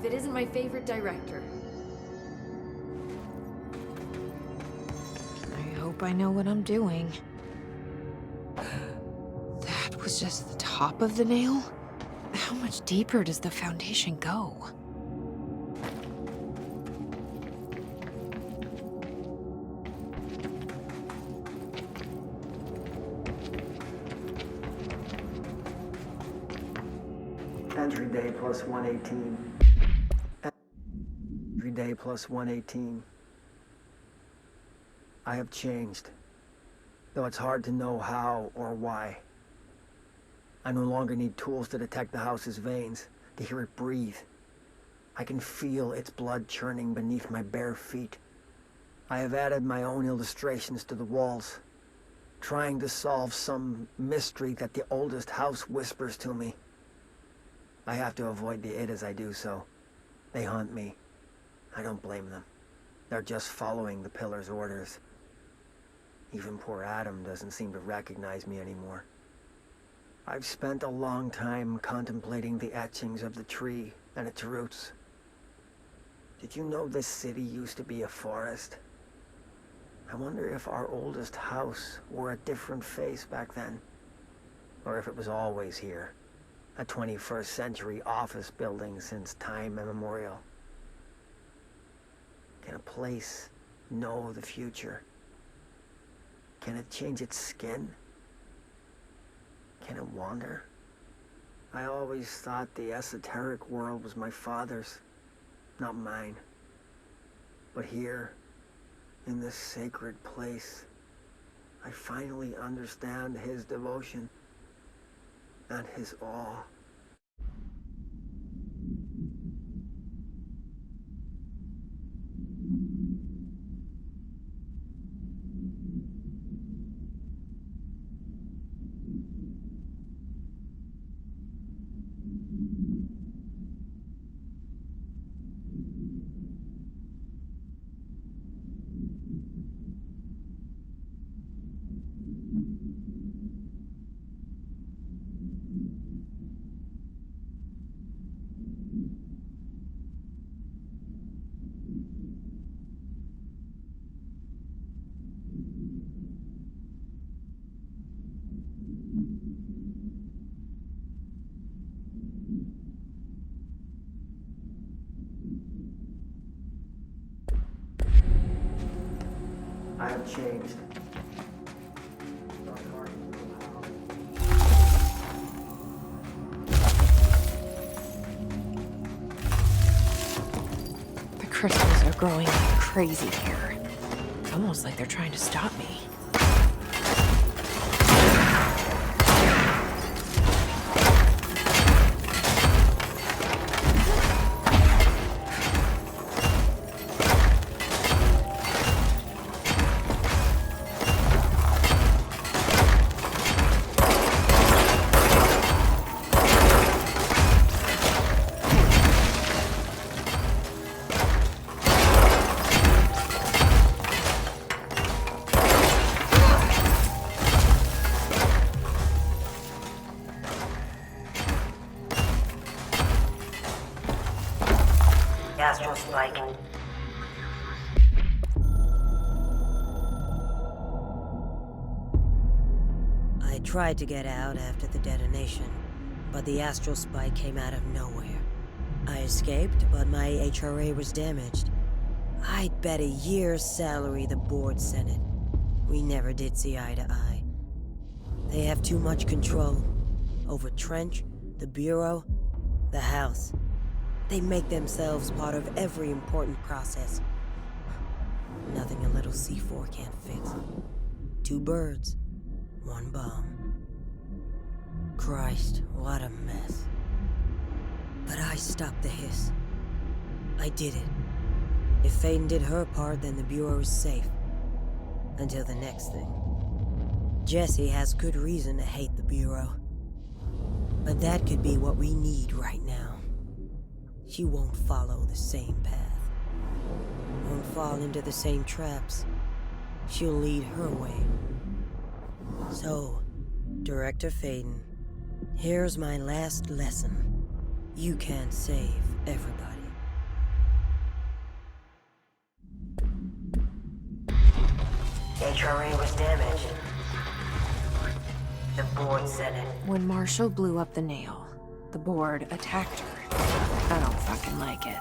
it isn't my favorite director. I hope I know what I'm doing. That was just the top of the nail? How much deeper does the foundation go? Entry day plus 118. Entry day plus 118. I have changed, though it's hard to know how or why. I no longer need tools to detect the house's veins, to hear it breathe. I can feel its blood churning beneath my bare feet. I have added my own illustrations to the walls, trying to solve some mystery that the oldest house whispers to me. I have to avoid the it as I do so. They haunt me. I don't blame them. They're just following the pillar's orders. Even poor Adam doesn't seem to recognize me anymore. I've spent a long time contemplating the etchings of the tree and its roots. Did you know this city used to be a forest? I wonder if our oldest house wore a different face back then. Or if it was always here. A 21st century office building since time immemorial. Can a place know the future? Can it change its skin? Can it wander? I always thought the esoteric world was my father's, not mine. But here, in this sacred place, I finally understand his devotion and his awe. I have changed. The crystals are growing like crazy here. It's almost like they're trying to stop me. Astral Spike. I tried to get out after the detonation, but the Astral Spike came out of nowhere. I escaped, but my HRA was damaged. I'd bet a year's salary the board sent it. We never did see eye to eye. They have too much control over Trench, the Bureau, the House. They make themselves part of every important process. Nothing a little C4 can't fix. 2 birds, 1 bomb. Christ, what a mess. But I stopped the hiss. I did it. If Faden did her part, then the Bureau is safe. Until the next thing. Jessie has good reason to hate the Bureau. But that could be what we need right now. She won't follow the same path. Won't fall into the same traps. She'll lead her way. So, Director Faden, here's my last lesson. You can't save everybody. HRA was damaged. The board said it. When Marshall blew up the nail, the board attacked her. I don't fucking like it.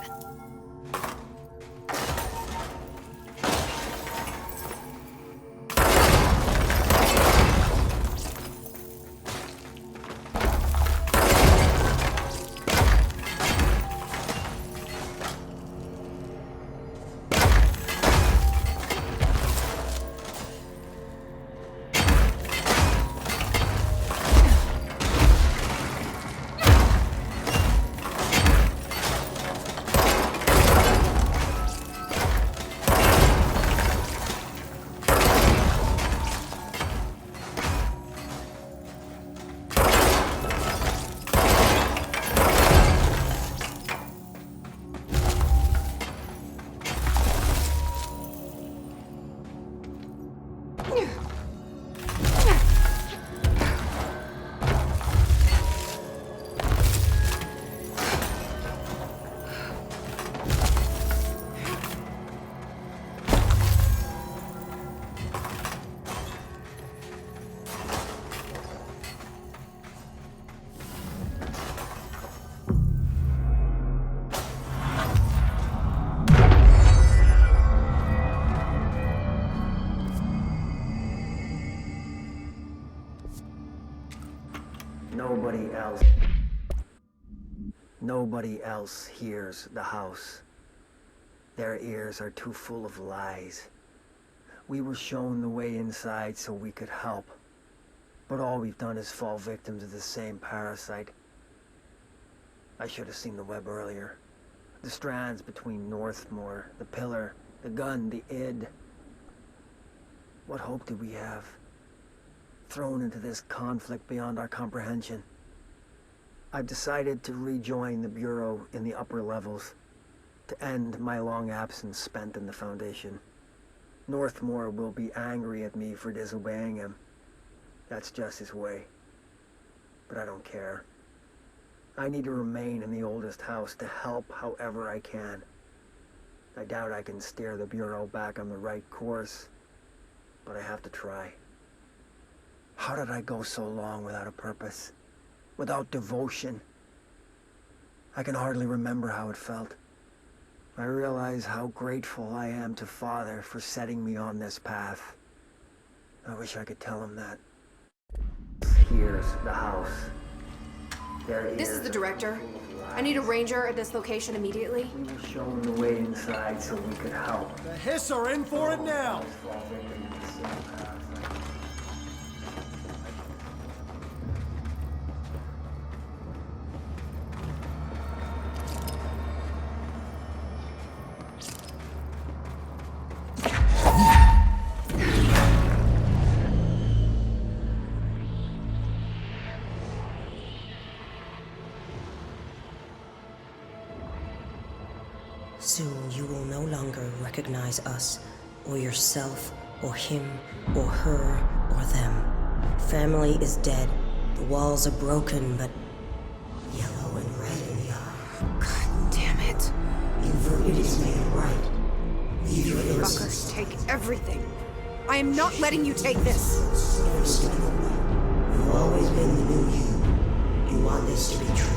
Nobody else hears the house. Their ears are too full of lies. We were shown the way inside so we could help. But all we've done is fall victim to the same parasite. I should have seen the web earlier. The strands between Northmore, the pillar, the gun, the id. What hope did we have? Thrown into this conflict beyond our comprehension. I've decided to rejoin the Bureau in the upper levels, to end my long absence spent in the Foundation. Northmore will be angry at me for disobeying him. That's just his way. But I don't care. I need to remain in the oldest house to help however I can. I doubt I can steer the Bureau back on the right course, but I have to try. How did I go so long without a purpose? Without devotion? I can hardly remember how it felt. I realize how grateful I am to Father for setting me on this path. I wish I could tell him that. Here's the house. This is the director. I need a ranger at this location immediately. We were shown the way inside so we could help. The Hiss are in for it now! Soon you will no longer recognize us, or yourself, or him, or her, or them. Family is dead. The walls are broken, but yellow and red in the eye. God damn it. Inverted is made right. Leave your Fuckers, innocence. take everything. I am not letting you take this. Never stood in the way. You've always been the new you. You want this to be true.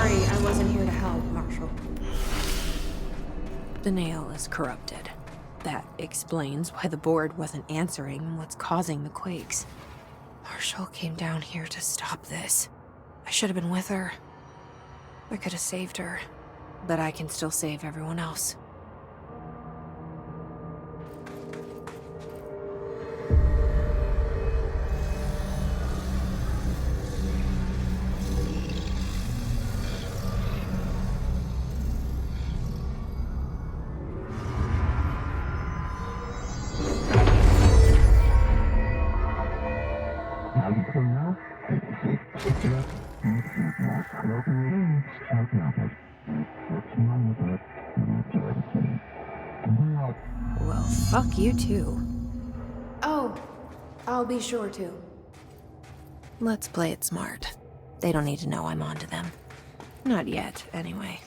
Sorry, I wasn't here to help, Marshall. The nail is corrupted. That explains why the board wasn't answering and what's causing the quakes. Marshall came down here to stop this. I should have been with her. I could have saved her. But I can still save everyone else. Well, fuck you too. Oh, I'll be sure to. Let's play it smart. They don't need to know I'm onto them. Not yet, anyway.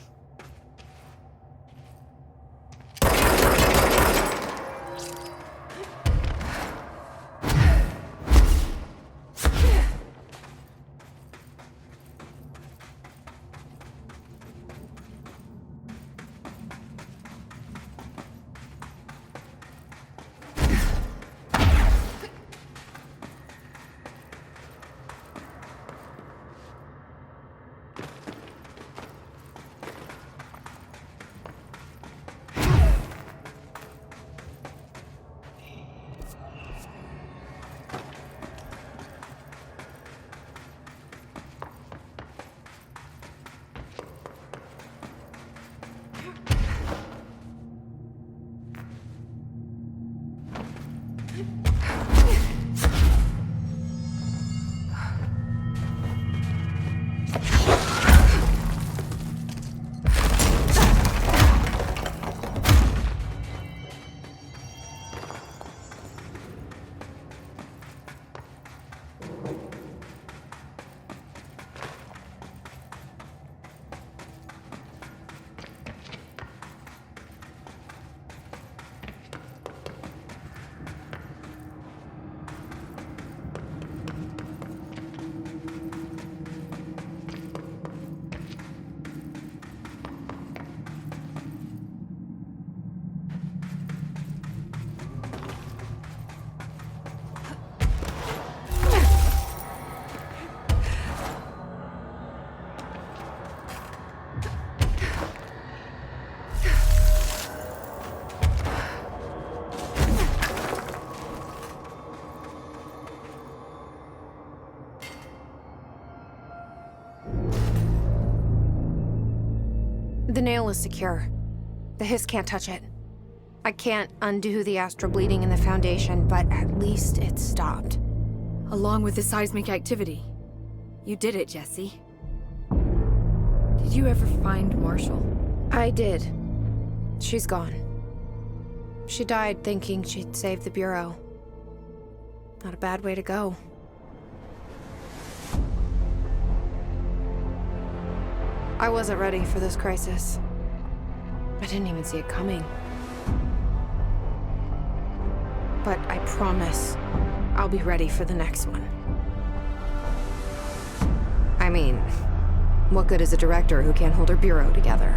The nail is secure. The Hiss can't touch it. I can't undo the astral bleeding in the Foundation, but at least it's stopped. Along with the seismic activity. You did it, Jesse. Did you ever find Marshall? I did. She's gone. She died thinking she'd save the Bureau. Not a bad way to go. I wasn't ready for this crisis. I didn't even see it coming. But I promise I'll be ready for the next one. I mean, what good is a director who can't hold her bureau together?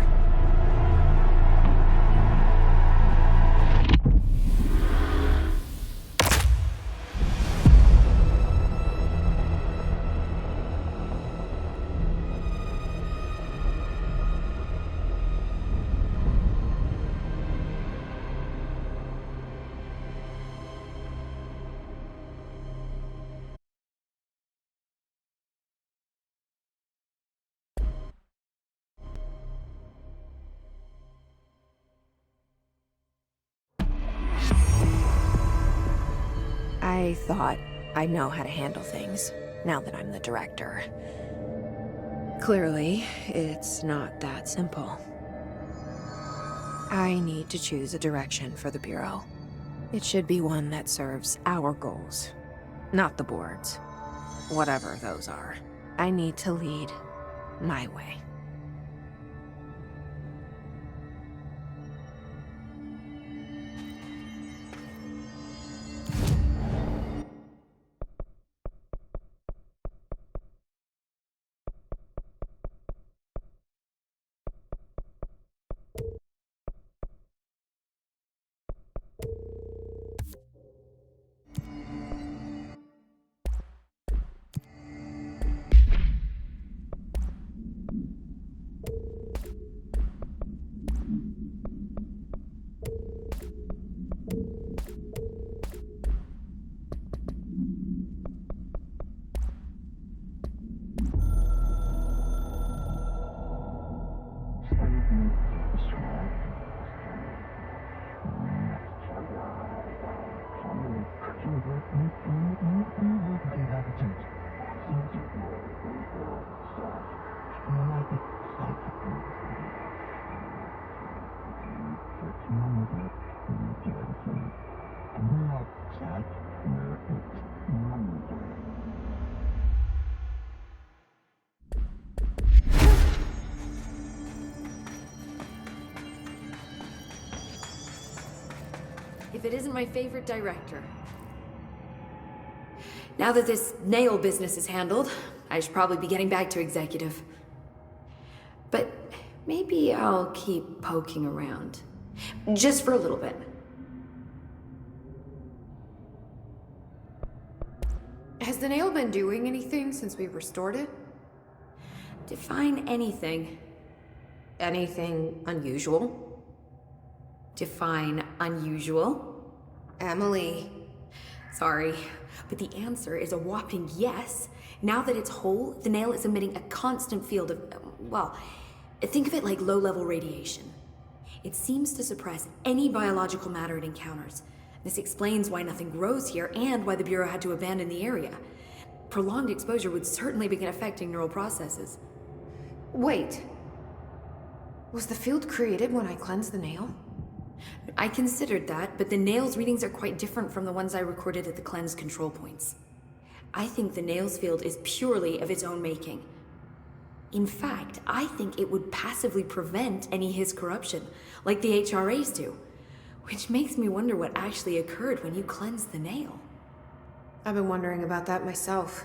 I thought I know how to handle things, now that I'm the director. Clearly, it's not that simple. I need to choose a direction for the Bureau. It should be one that serves our goals, not the board's. Whatever those are. I need to lead my way. if it isn't my favorite director. Now that this nail business is handled, I should probably be getting back to executive. But maybe I'll keep poking around. Just for a little bit. Has the nail been doing anything since we restored it? Define anything. Anything unusual? Define unusual. Emily. Sorry, but the answer is a whopping yes. Now that it's whole, the nail is emitting a constant field of, well, think of it like low-level radiation. It seems to suppress any biological matter it encounters. This explains why nothing grows here and why the Bureau had to abandon the area. Prolonged exposure would certainly begin affecting neural processes. Wait. Was the field created when I cleansed the nail? I considered that, but the nail's readings are quite different from the ones I recorded at the cleanse control points. I think the nail's field is purely of its own making. In fact, I think it would passively prevent any His corruption, like the HRAs do. Which makes me wonder what actually occurred when you cleansed the nail. I've been wondering about that myself.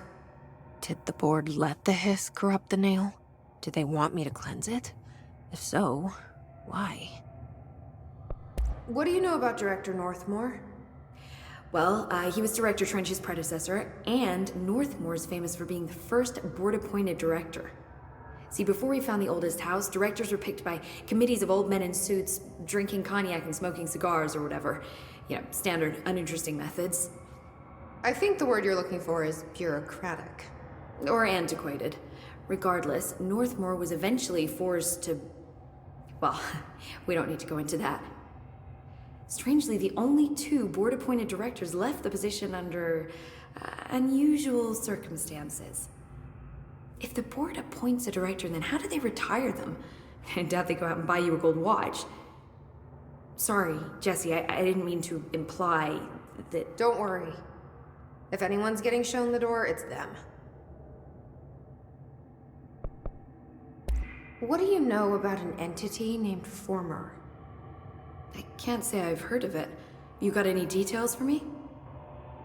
Did the board let the hiss corrupt the nail? Did they want me to cleanse it? If so, why? What do you know about Director Northmore? Well, he was Director Trench's predecessor, and Northmore's famous for being the first board-appointed director. See, before we found the oldest house, directors were picked by committees of old men in suits, drinking cognac and smoking cigars or whatever. You know, standard, uninteresting methods. I think the word you're looking for is bureaucratic. Or antiquated. Regardless, Northmore was eventually forced to... Well, we don't need to go into that. Strangely, the only two board-appointed directors left the position under unusual circumstances. If the board appoints a director, then how do they retire them? I doubt they go out and buy you a gold watch. Sorry, Jesse, I didn't mean to imply that... Don't worry. If anyone's getting shown the door, it's them. What do you know about an entity named Former? I can't say I've heard of it. You got any details for me?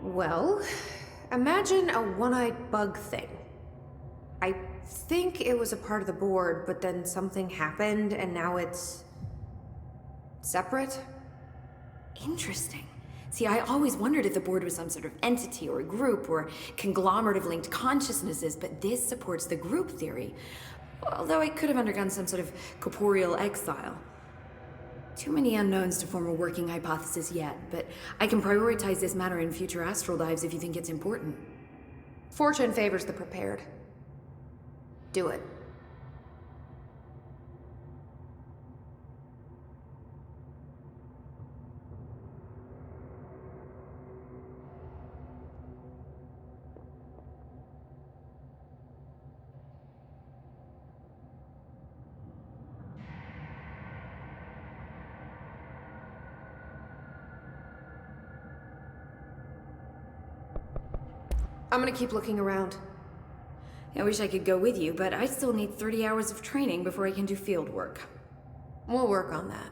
Well, imagine a one-eyed bug thing. I think it was a part of the board, but then something happened and now it's... separate? Interesting. See, I always wondered if the board was some sort of entity or a group or conglomerate of linked consciousnesses, but this supports the group theory. Although I could have undergone some sort of corporeal exile. Too many unknowns to form a working hypothesis yet, but I can prioritize this matter in future astral dives if you think it's important. Fortune favors the prepared. Do it. I'm gonna keep looking around. I wish I could go with you, but I still need 30 hours of training before I can do field work. We'll work on that.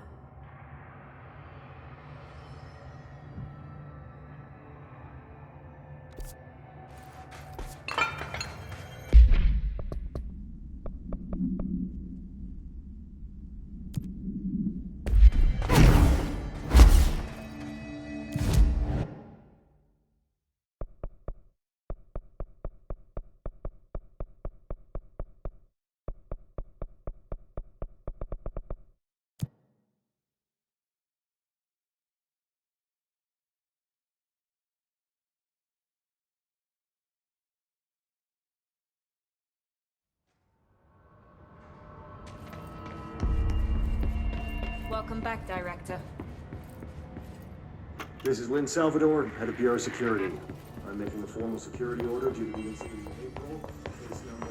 Welcome back, Director. This is Lynn Salvador, head of Bureau Security. I'm making a formal security order due to the incident in April. Case number...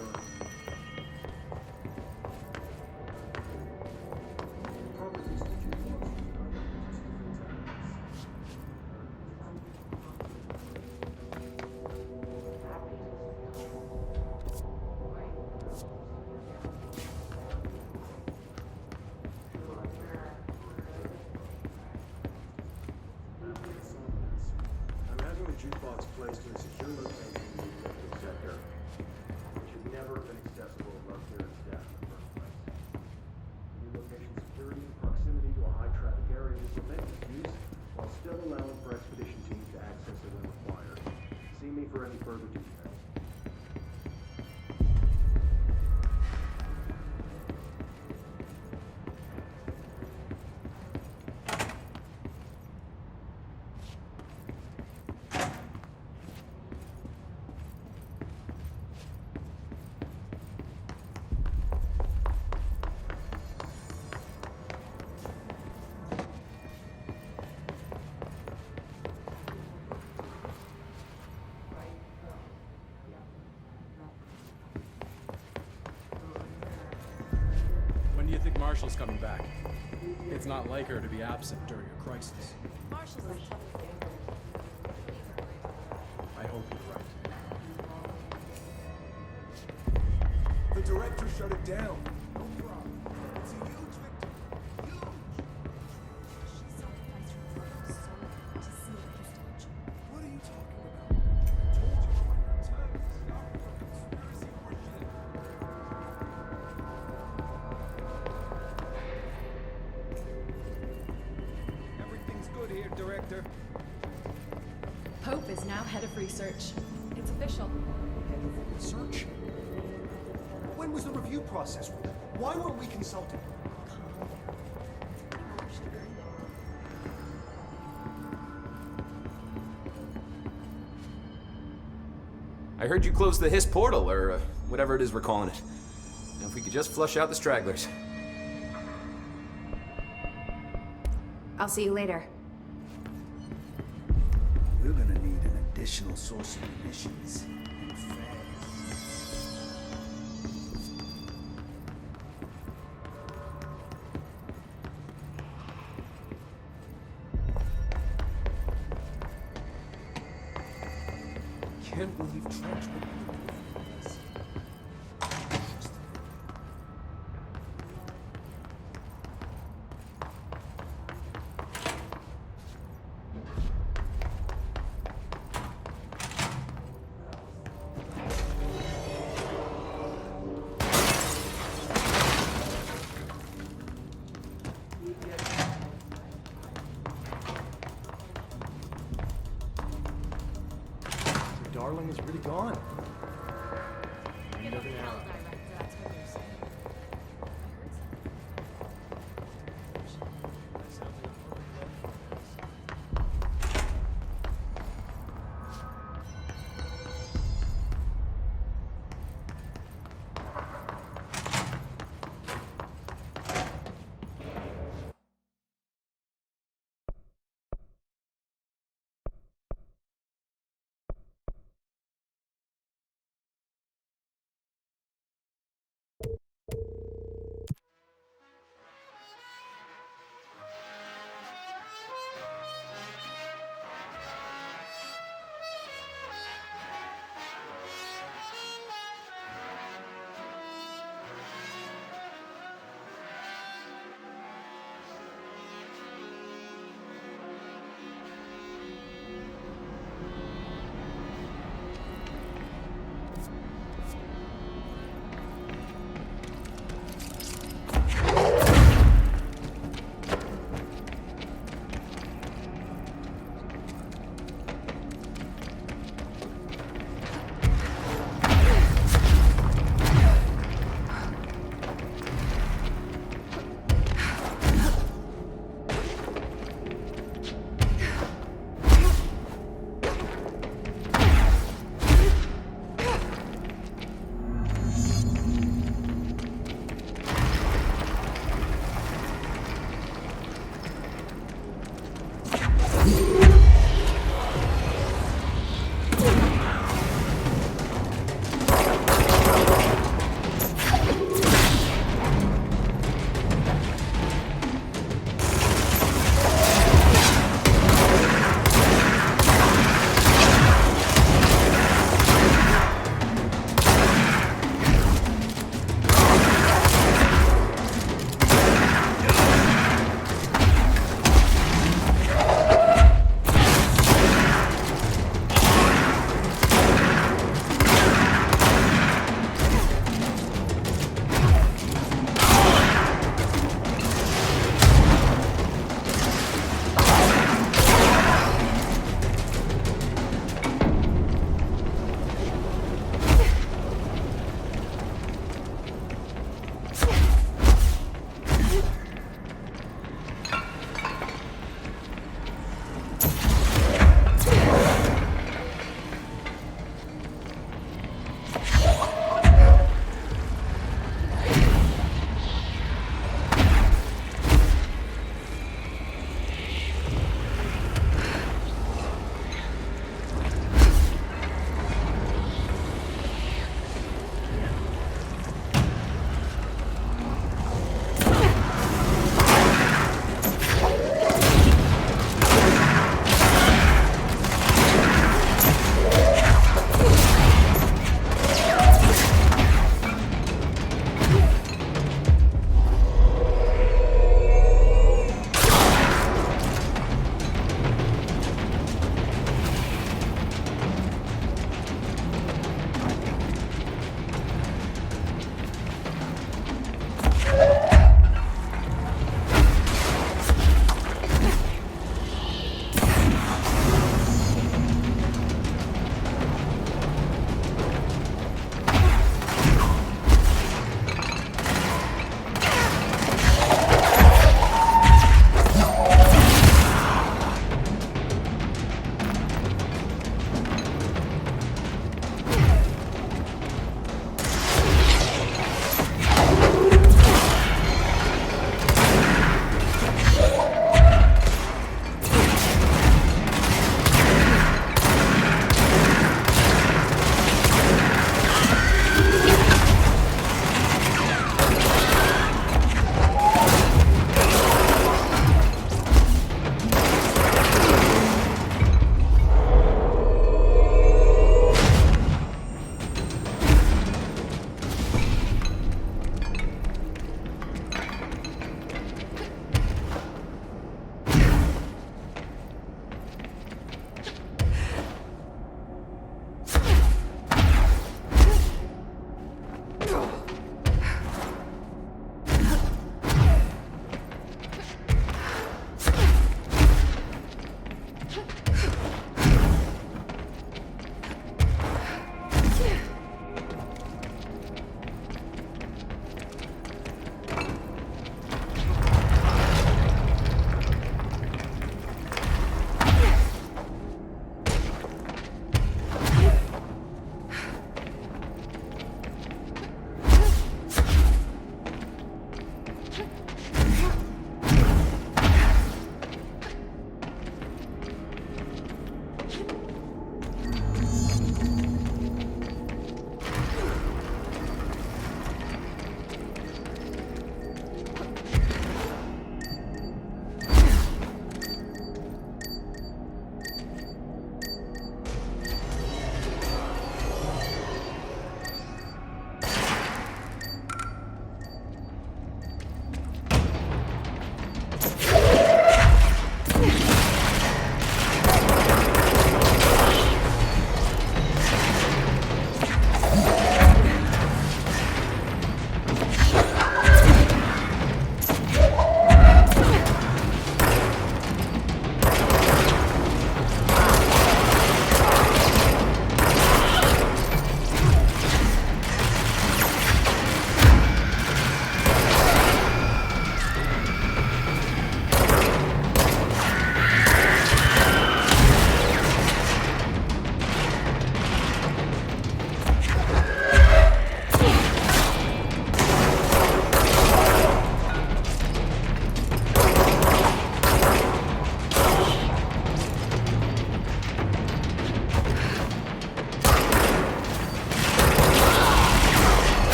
think Marshall's coming back? It's not like her to be absent during a crisis. I hope you're right. The director shut it down. No problem. It's a huge victory. Huge. What are you talking about? I told you 100 times. Stop the conspiracy bullshit. Everything's good here, director. Pope is now head of research. It's official. Head of research? When was the review process? Why weren't we consulted? I heard you closed the Hiss portal, or whatever it is we're calling it. Now, if we could just flush out the stragglers. I'll see you later. We're gonna need an additional source of munitions. And fast. Can't believe Trench would do this. Darling is really gone.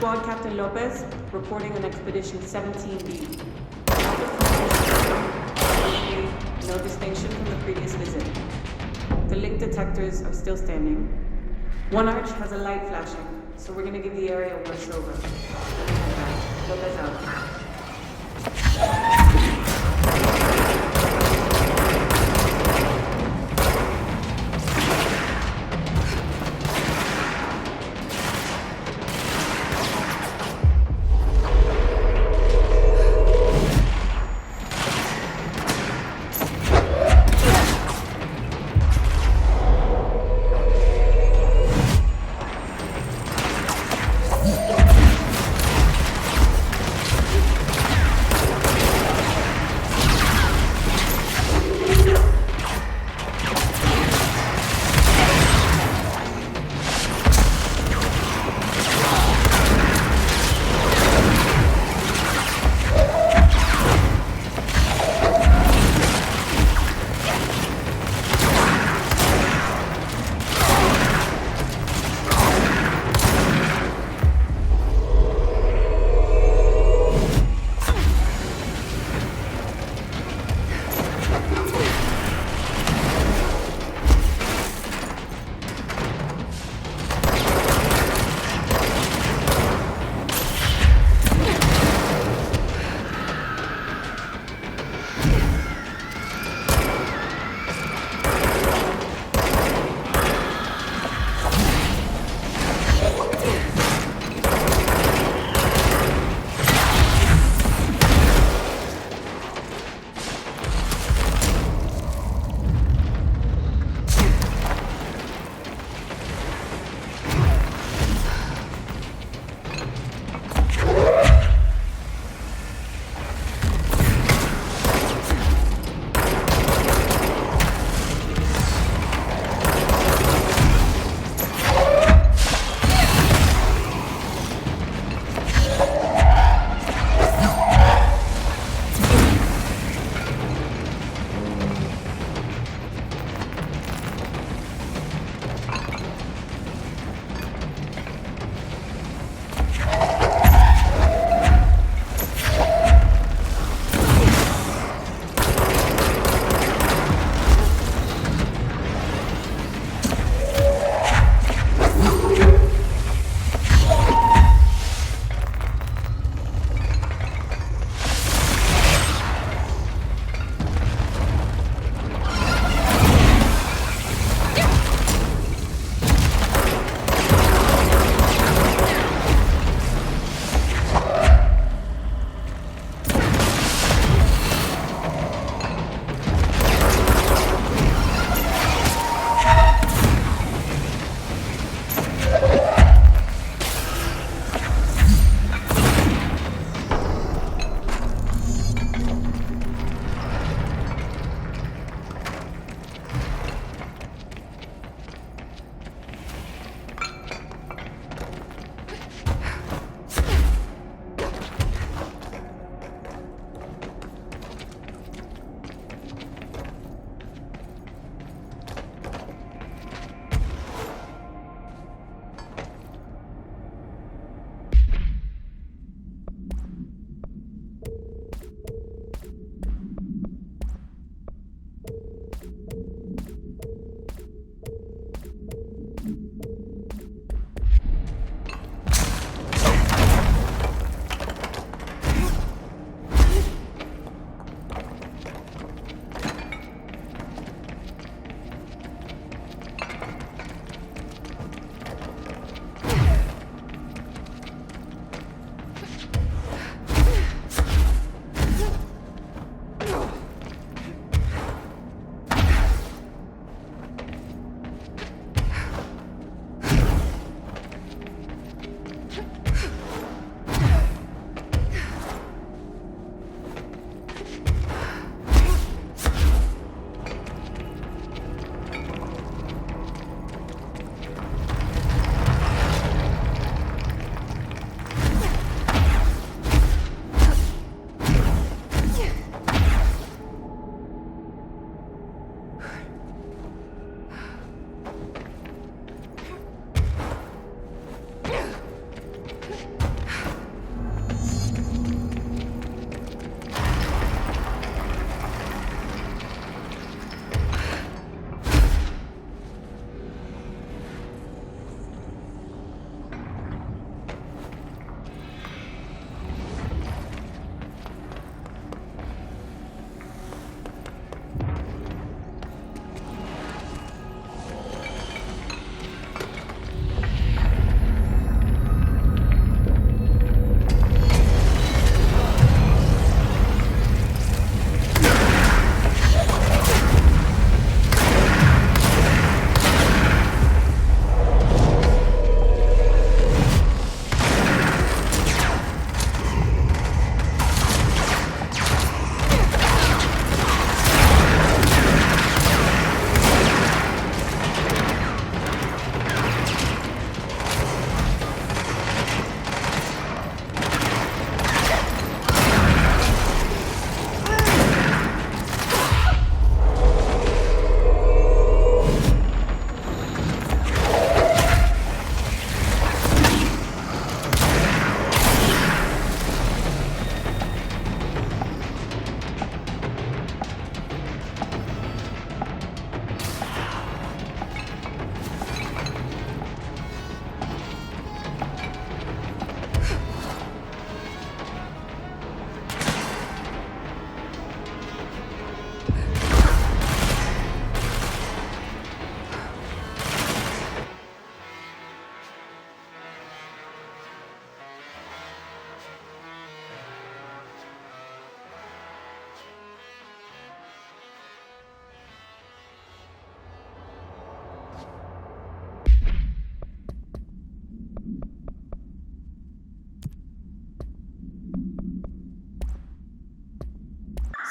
Squad Captain Lopez, reporting on Expedition 17B. No distinction from the previous visit. The link detectors are still standing. One arch has a light flashing, so we're gonna give the area a once over. Lopez out.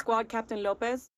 Squad Captain Lopez,